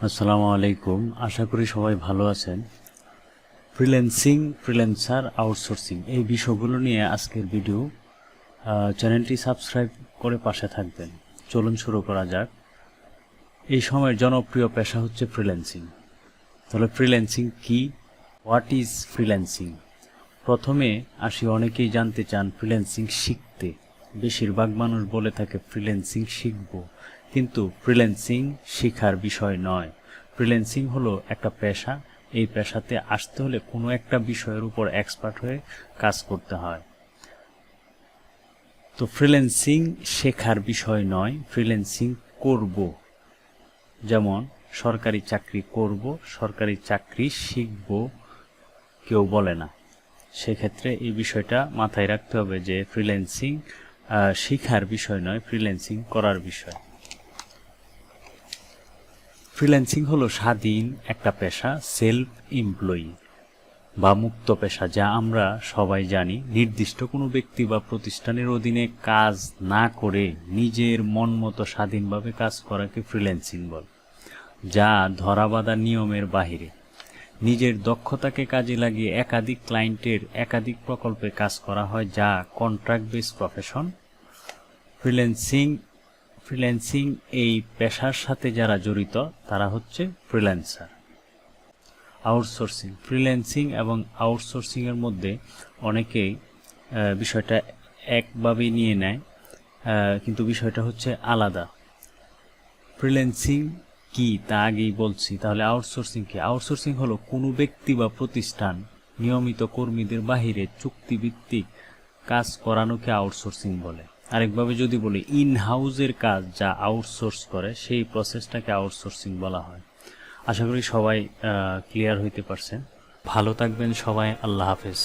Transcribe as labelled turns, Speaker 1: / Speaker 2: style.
Speaker 1: আসসালামু আলাইকুম। আশা করি সবাই ভালো আছেন। ফ্রিল্যান্সিং, ফ্রিল্যান্সার, আউটসোর্সিং এই বিষয়গুলো নিয়ে আজকের ভিডিও। চ্যানেলটি সাবস্ক্রাইব করে পাশে থাকবেন। চলুন শুরু করা যাক। এই সময়ের জনপ্রিয় পেশা হচ্ছে ফ্রিল্যান্সিং। তাহলে ফ্রিল্যান্সিং কি? What is freelancing? প্রথমে আসি, অনেকেই জানতে চান ফ্রিল্যান্সিং শিখতে। বেশিরভাগ মানুষ বলে থাকে ফ্রিল্যান্সিং শিখব, কিন্তু ফ্রিল্যান্সিং শেখার বিষয় নয়। ফ্রিল্যান্সিং হলো একটা পেশা। এই পেশাতে আসতে হলে কোনো একটা বিষয়ের উপর এক্সপার্ট হয়ে কাজ করতে হয়। তো ফ্রিল্যান্সিং শেখার বিষয় নয়, ফ্রিল্যান্সিং করব। যেমন সরকারি চাকরি করব, সরকারি চাকরি শিখব কেউ বলে না। সেক্ষেত্রে এই বিষয়টা মাথায় রাখতে হবে যে ফ্রিল্যান্সিং শেখার বিষয় নয়, ফ্রিল্যান্সিং করার বিষয়। ফ্রিল্যান্সিং হলো স্বাধীন একটা পেশা, সেলফ এমপ্লয়ি বা মুক্ত পেশা, যা আমরা সবাই জানি। নির্দিষ্ট কোনো ব্যক্তি বা প্রতিষ্ঠানের অধীনে কাজ না করে নিজের মন মতো স্বাধীনভাবে কাজ করাকে ফ্রিল্যান্সিং বলে, যা ধরাবাঁধা নিয়মের বাহিরে। নিজের দক্ষতাকে কাজে লাগিয়ে একাধিক ক্লায়েন্টের একাধিক প্রকল্পে কাজ করা হয়, যা কন্ট্রাক্ট বেস প্রফেশন। ফ্রিল্যান্সিং এই পেশার সাথে যারা জড়িত তারা হচ্ছে ফ্রিল্যান্সার। আউটসোর্সিং, ফ্রিল্যান্সিং এবং আউটসোর্সিংয়ের মধ্যে অনেকেই বিষয়টা একভাবেই নিয়ে নেয়, কিন্তু বিষয়টা হচ্ছে আলাদা। ফ্রিল্যান্সিং কি তা আগেই বলছি, তাহলে আউটসোর্সিং কি? আউটসোর্সিং হলো কোনো ব্যক্তি বা প্রতিষ্ঠান নিয়মিত কর্মীদের বাহিরে চুক্তিভিত্তিক কাজ করানোকে আউটসোর্সিং বলে। আরেকভাবে যদি বলি, ইন হাউসের কাজ যা আউটসোর্স করে সেই প্রসেসটাকে আউটসোর্সিং বলা হয়। আশা করি সবাই ক্লিয়ার হইতে পারছেন। ভালো থাকবেন সবাই। আল্লাহ হাফেজ।